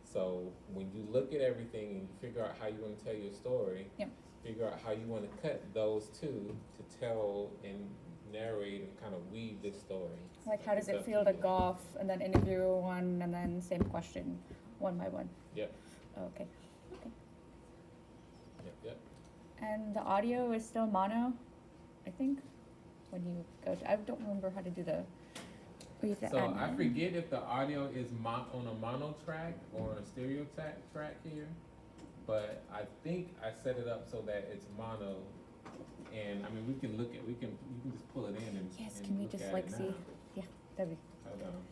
So when you look at everything and you figure out how you wanna tell your story, Yep. figure out how you wanna cut those 2 to tell and narrate and kind of weave this story. Like, how does It's it up feel to to you. golf, and then interview one, and then same question, one by one? Yep, Okay. yep. And the audio is still mono, I think, when you go to, I don't remember how to do the, we have to So add I mono. forget if the audio is on a mono track or on a stereo track here, but I think I set it up so that it's mono. And I mean, you can just pull it in and Yes, and can we look just at like it see? now. Yeah, that'd be Hold on.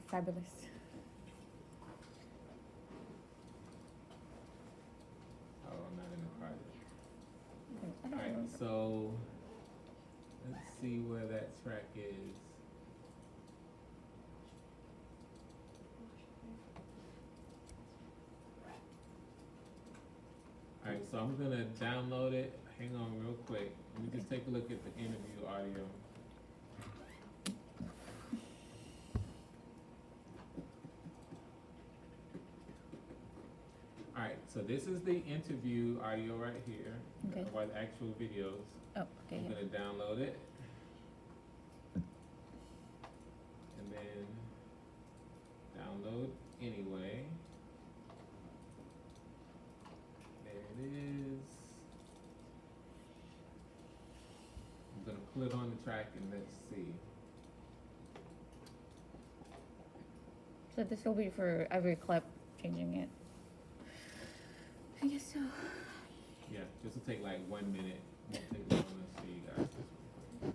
fabulous. Oh, I'm not in the project. I don't Alright, remember. so let's see where that track is. Alright, so I'm gonna download it. Hang on real quick. Let me just take a look at the interview audio. Alright, so this is the interview audio right here, Okay. or the actual videos. Oh, okay, I'm yeah. gonna download it. And then download anyway. There it is. I'm gonna put it on the track and let's see. So this will be for every clip, changing it. I guess so. Yeah, this will take like 1 minute. Won't take long. Let's show you guys this real quick.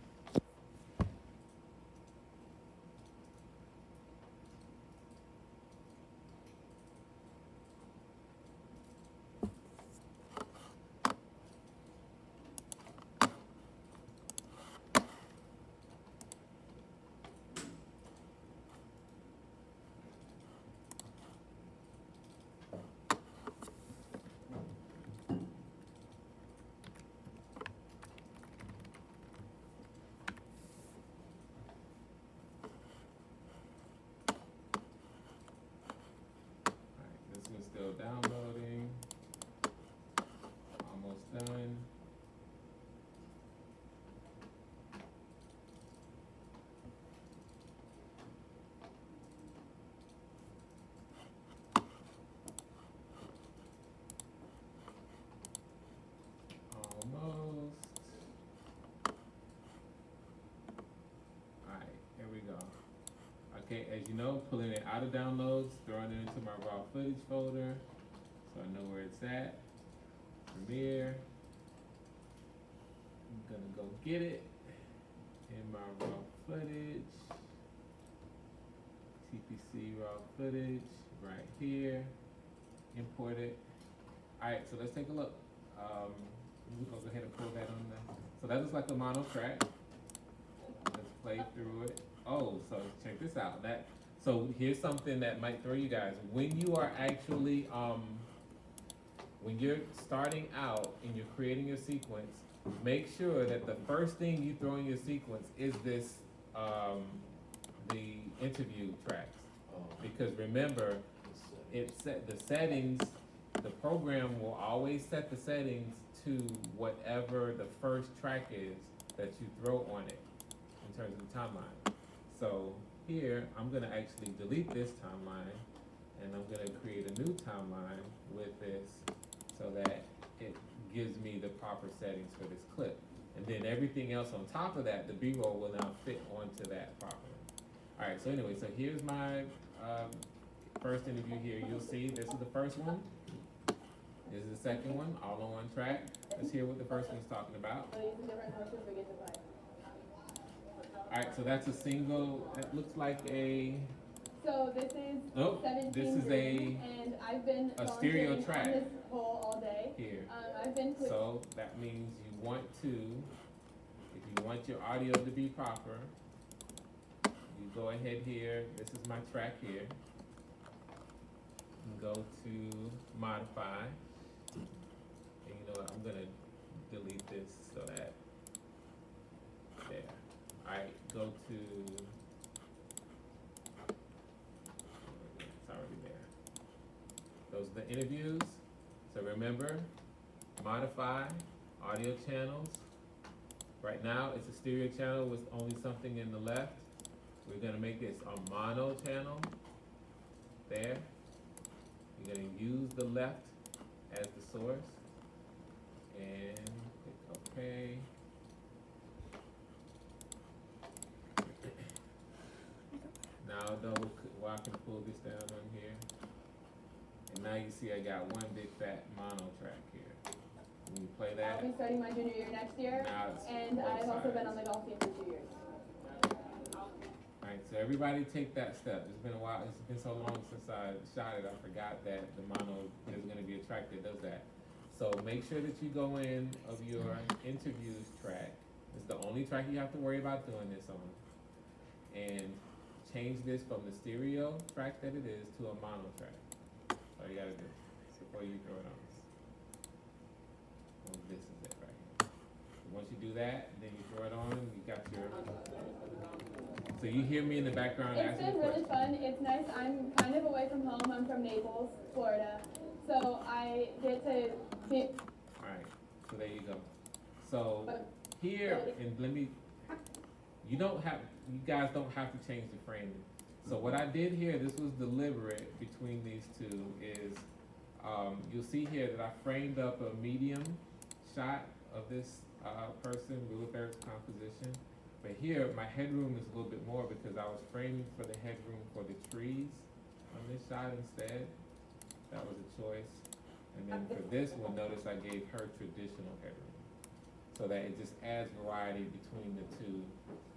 Alright, this one's still downloading. Almost done. Almost. Alright, here we go. Okay, as you know, pulling it out of downloads, throwing it into my raw footage folder, so I know where it's at. Premiere. I'm gonna go get it in my raw footage. TPC raw footage, right here. Import it. Alright, so let's take a look. We'll go ahead and pull that on the, so that looks like a mono track. Let's play through it. Oh, so check this out. So here's something that might throw you guys. When you are actually, when you're starting out and you're creating your sequence, make sure that the first thing you throw in your sequence is this, the interview tracks. Because remember, the settings, the program will always set the settings to whatever the first track is that you throw on it in terms of the timeline. So here, I'm gonna actually delete this timeline, and I'm gonna create a new timeline with this so that it gives me the proper settings for this clip. And then everything else on top of that, the B-roll will now fit onto that properly. All right, so anyway, so here's my first interview here. You'll see this is the first one. This is the second one, all on one track. Let's hear what the first one's talking about. All right, so that's a single, that looks like a, So this is Nope, 17 this is green, and I've been a stereo volunteering track on this pole all day. here. I've been put, So that means you want to, if you want your audio to be proper, you go ahead here, this is my track here. And go to modify. And you know what, I'm gonna delete this so that, there. Alright, go to, it's already there. Those are the interviews. So remember, modify, audio channels. Right now, it's a stereo channel with only something in the left. We're gonna make this a mono channel. There. You're gonna use the left as the source. And click OK. Now well, I can pull this down on here. And now you see I got one big fat mono track here. When you play I'll that, be starting my junior year next year, now it's and both I've also been sides. on the golf team for 2 years. Alright, so everybody take that step. It's been a while, it's been so long since I shot it, I forgot that the mono is gonna be a track that does that. So make sure that you go in of your interviews track. It's the only track you have to worry about doing this on. And change this from the stereo track that it is to a mono track. That's all you gotta do before you throw it on. Well, this is it right here. Once you do that, then you throw it on, you got your. So you hear me in the background It's asking been questions. really fun. It's nice. I'm kind of away from home. I'm from Naples, Florida. So I get to be, Alright, so there you go. So here, and let me, you guys don't have to change the framing. So what I did here, this was deliberate between these two, is you'll see here that I framed up a medium shot of this person, Rule of Thirds composition. But here, my headroom is a little bit more because I was framing for the headroom for the trees on this shot instead. That was a choice. And then for this one, notice I gave her traditional headroom. So that it just adds variety between the two,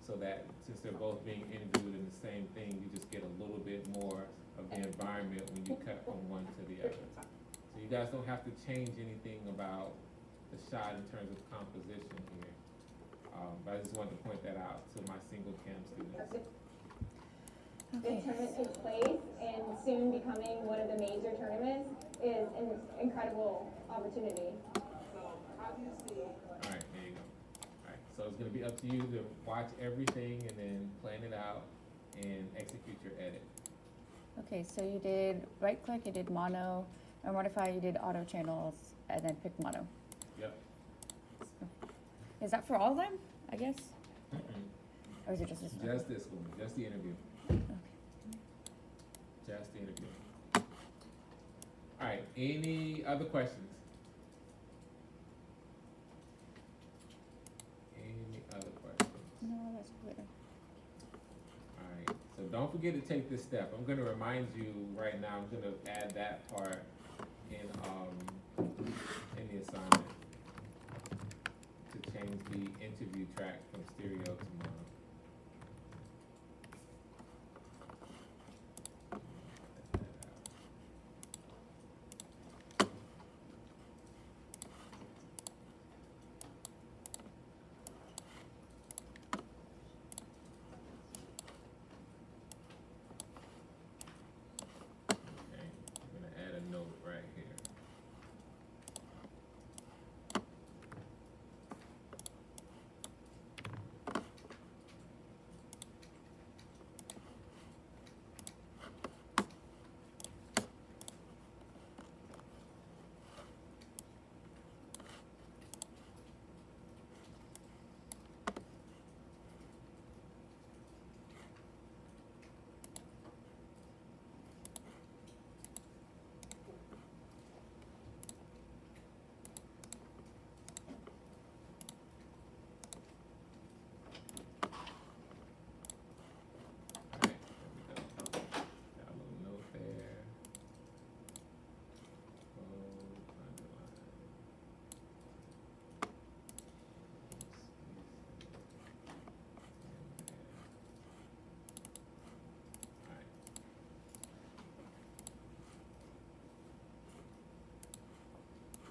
so that since they're both being interviewed in the same thing, you just get a little bit more of the environment when you cut from one to the other. So you guys don't have to change anything about the shot in terms of composition here. But I just wanted to point that out to my single cam students. this tournament takes place and soon becoming one of the major tournaments is an incredible opportunity. Alright, there you go. Alright, so it's gonna be up to you to watch everything and then plan it out and execute your edit. Okay, so you did right click, you did mono, and modify, you did auto channels, and then pick mono. Yep. Is that for all of them, I guess? Mm-mm. Or is it just this one? Just this one, just the interview, Okay. just the interview. Alright, any other questions? Any other questions? No, that's clear. Alright, so don't forget to take this step. I'm gonna remind you right now, I'm gonna add that part in the assignment to change the interview track from stereo to mono. Okay, I'm gonna add a note right here.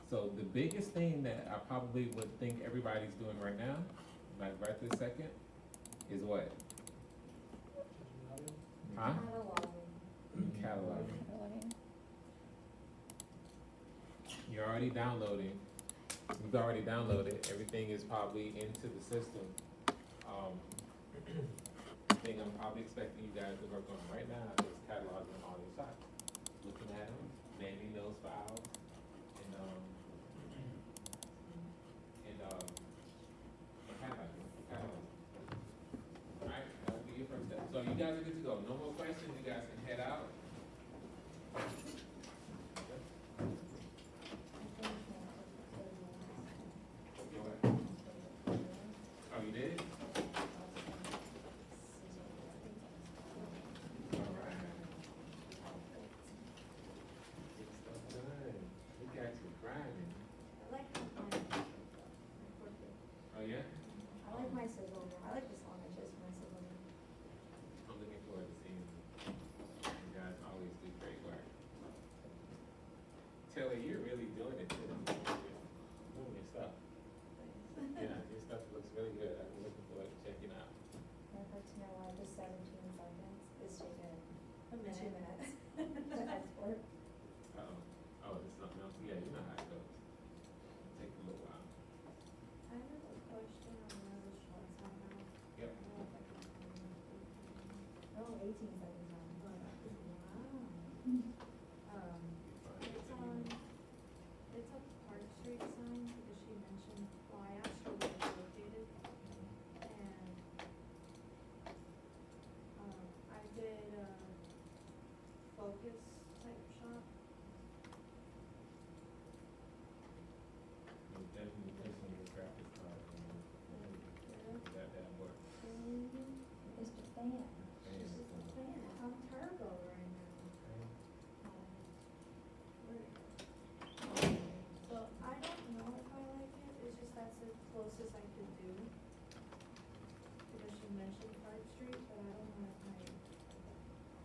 So the biggest thing that I probably would think everybody's doing right now, like right this second, is what? Huh? Cataloging. You're already downloading. You've already downloaded. Everything is probably into the system. The thing I'm probably expecting you guys to work on right now is cataloging all your sites, looking at them, naming those files, and cataloging. All right, that'll be your first step. So you guys are good to go. No more questions. You guys can head out. Go ahead. Oh, you did? All right. Get stuff done. We got you grinding. Oh, yeah? I like my sizzle. I like the sandwiches, my sizzle. I'm looking forward to seeing you. You guys always do great work. Taylor, you're really doing it too. You're moving your stuff. Yeah, your stuff looks really good. I'm looking forward to checking out. I'd like to know why the 17 seconds is taking A 2 minute. minutes to export. Oh, there's something else. Yeah, you know how it goes. Take a little while. I have a question on one of the shorts I have. Yep. Oh, 18 seconds on. Wow. It's a Park Street sign because she mentioned, well, I asked her where it's located. And, I did a focus type shop. You definitely put some of your graphics card in that work. It's the fan. Fan. It's just the fan. I'm turbo right now. So I don't know if I like it, it's just that's the closest I could do. Because she mentioned Park Street, but I don't know if I,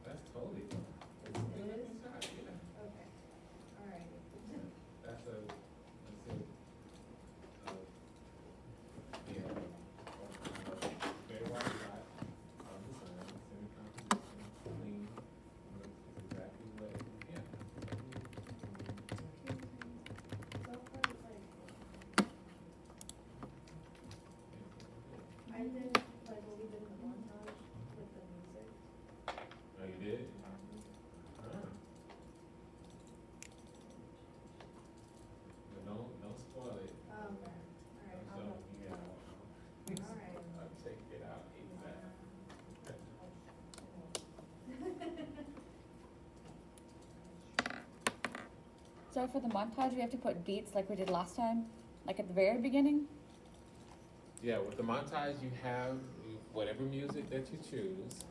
That's totally fine. it is? Yeah. Okay, alright. That's a, very wide shot of the sun, semi-composition, clean, looks exactly what, yeah. So far it's like, I did like what we did in the montage with the music. Oh, you did? Huh. But don't spoil it. Okay, alright, So, yeah. Alright. I'll check it out ASAP. So for the montage, we have to put beats like we did last time, like at the very beginning? Yeah, with the montage, you have whatever music that you choose.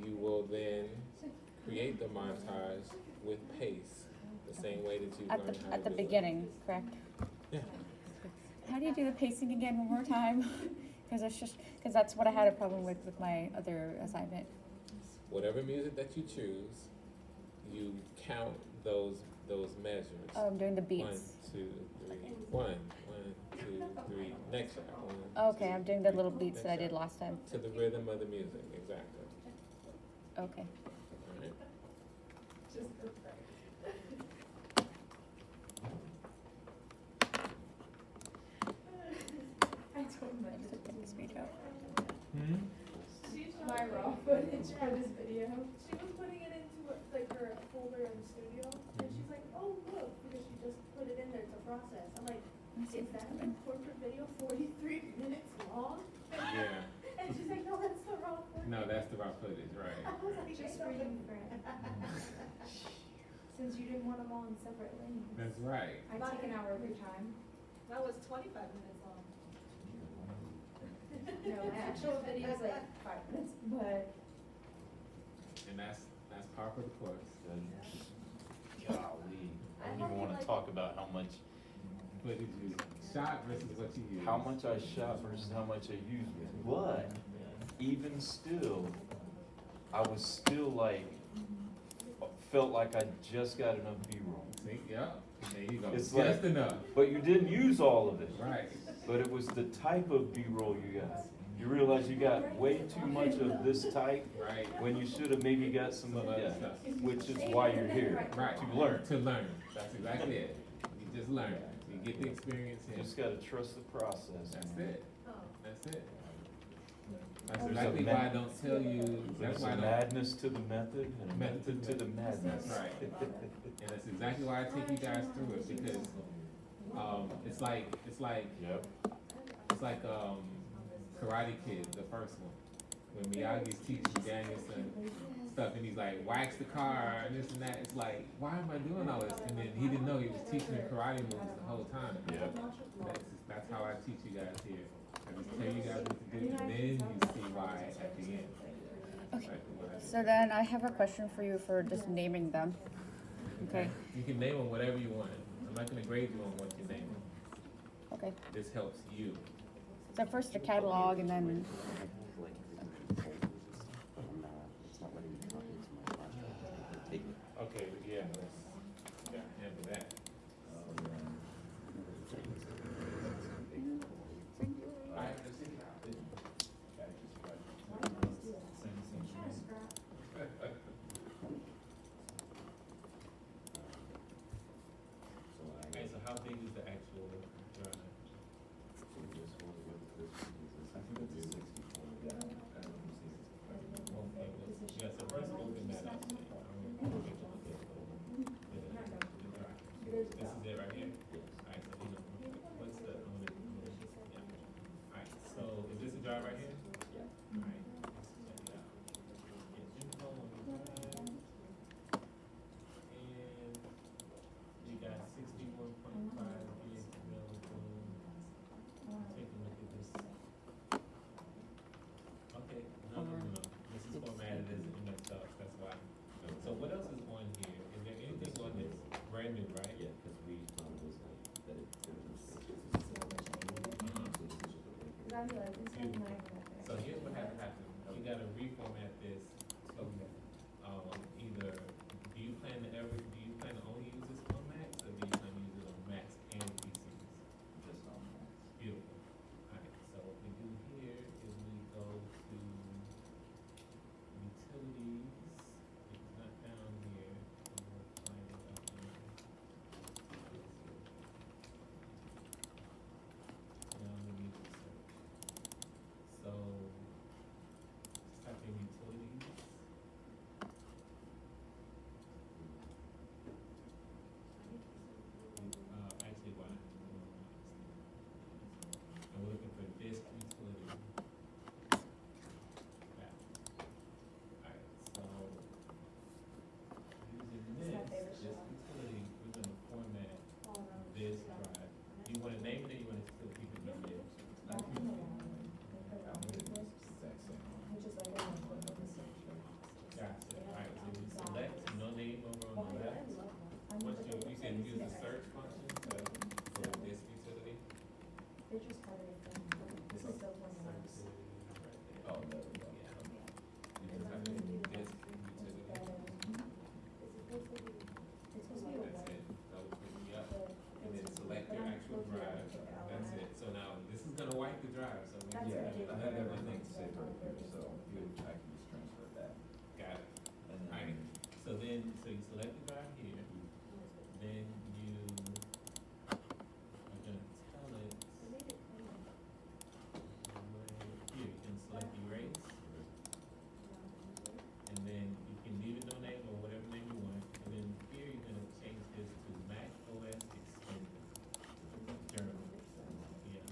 You will then create the montage with pace, the same way that you At learned the, how at to the do it. beginning, correct? Yeah. How do you do the pacing again one more time? Cause that's what I had a problem with my other assignment. Whatever music that you choose, you count those measures. Oh, I'm doing the 1, beats. 2, 3, 1, 2, 3. Next shot. 1, Okay, I'm doing the little beats that I did last time. to the rhythm of the music, exactly. Okay. All right. Just the I told my Just to get this page out. my raw footage for this video. She was putting it into like her folder in the studio, and she's like, "Oh look," because she just put it in there to process. I'm like, Let me see "Is if it's that coming. the corporate video 43 minutes long?" Yeah. And she's like, "No, that's the raw footage." No, that's the raw footage, right? I was like, just reading Fran. Since you didn't want them all in separate lanes. That's right. I take an hour every time. That was 25 minutes long. No, my actual video is like 5 minutes, but. And that's par for the course. Golly, I don't even wanna talk about how much What did you shot versus what you used? How much I shot versus how much I used, but even still, I was still like felt like I just got enough B-roll. See, yeah, there you go, It's just like- enough, But you didn't use all of it. right, But it was the type of B-roll you got. You realize you got way too much of this type right, when you should have maybe got some of Some other that, stuff. which is why you're here, right. to learn. To learn, that's exactly it, you just learn, you get the experience You in, just gotta trust the process. that's man. it, that's it. That's There's a exactly me- why I don't tell you, that's There's why I a don't. madness to the method and a Method to method to the madness. Right. And that's exactly why I take you guys through it, because, it's like Karate Kid, the first one. When Miyagi's teaching Danielson stuff and he's like, wax the car and this and that, it's like, why am I doing all this? And then he didn't know he was teaching him karate moves the whole time. Yep. That's how I teach you guys here. I just tell you guys what to do, and then you see why at the end. Okay. Like what I did. So then I have a question for you for just naming them. Okay, You can name them whatever you want. I'm not gonna grade you on what you name them. okay. This helps you. So first the catalog and then, Okay, yeah, let's, handle that. Okay, so how big is the actual drive? Okay, well, yeah, so first open that up. This is it right here? Alright, so what's the, yeah. Alright, so is this a drive right here? Yeah. Alright, let's check it out. Get info on the drive. And you got 61.5 gigs available. Take a look at this. Okay, no. This is formatted as an image docs, that's why. So what else is on here? Is there anything on this brand new, right? Yeah, because we found this, that it, there was no So here's what has to happen. You gotta reformat this. So, either, do you plan to only use this on Macs, or do you plan to use it on Macs and PCs? Just on Macs. Beautiful. Alright, so what we do here is we go to utilities. It's not down here. So we'll find it up here. Now we need to search. So, just type in utilities. Actually, why? And we're looking for disk utility. Yeah. Alright, so, using this utility, we're gonna format this drive. You wanna name it, or you wanna still keep it named? Gotcha, alright, so you select no name over on the left. Once you said use the search function to, for this utility. Oh, no, yeah. You just have to do this utility. That's it, that'll pick me up, and then select your actual drive, that's it. So now, this is gonna wipe the drive, so make sure you have everything saved right here, so I can just transfer that. Got it. Alright, so you select the drive here, then you are gonna tell it, here, you can select erase, and then you can leave it no name or whatever name you want, and then here you're gonna change this to Mac OS Extended Journal. Yeah.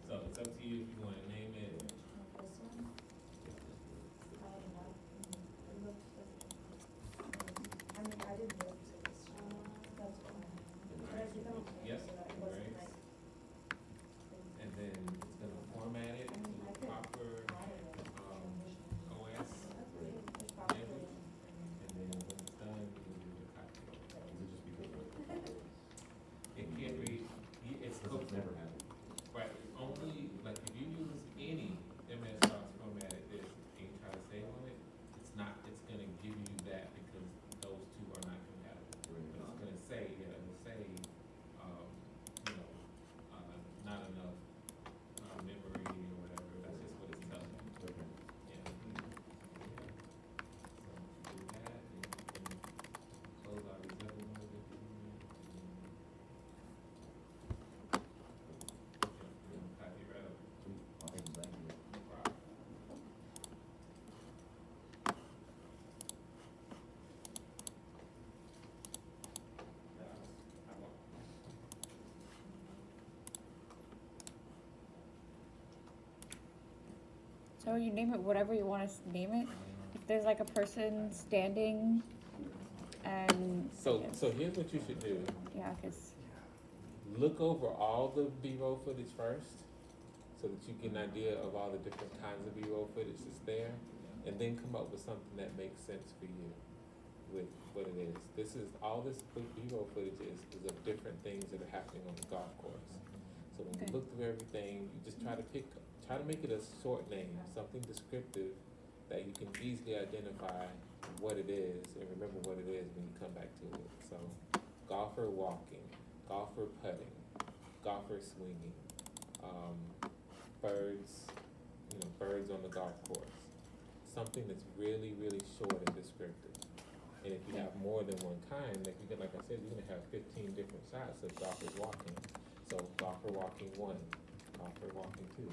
So it's up to you if you wanna name it. So you name it whatever you want to name it. If there's like a person standing and. So here's what you should do. Yeah, because. Look over all the B-roll footage first, so that you get an idea of all the different kinds of B-roll footage that's there, and then come up with something that makes sense for you with what it is. This is, all this B-roll footage is of different things that are happening on the golf course. So when you Okay. look through everything, you just try to make it a short name, something descriptive that you can easily identify what it is and remember what it is when you come back to it. So, golfer walking, golfer putting, golfer swinging, birds, birds on the golf course. Something that's really, really short and descriptive. And if you have more than one kind, like I said, you're gonna have 15 different shots of golfers walking. So golfer walking 1, golfer walking 2,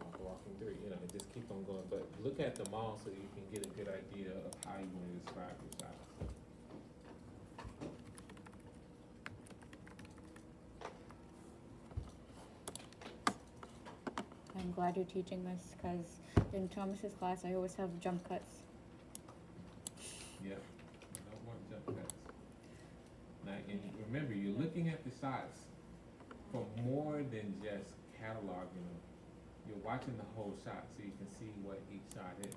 golfer walking 3, and just keep on going. But look at them all so you can get a good idea of how you want to describe your shots. I'm glad you're teaching this because in Thomas's class, I always have jump cuts. Yep. You don't want jump cuts. Now, and remember, you're looking at the shots for more than just cataloging them. You're watching the whole shot so you can see what each shot is.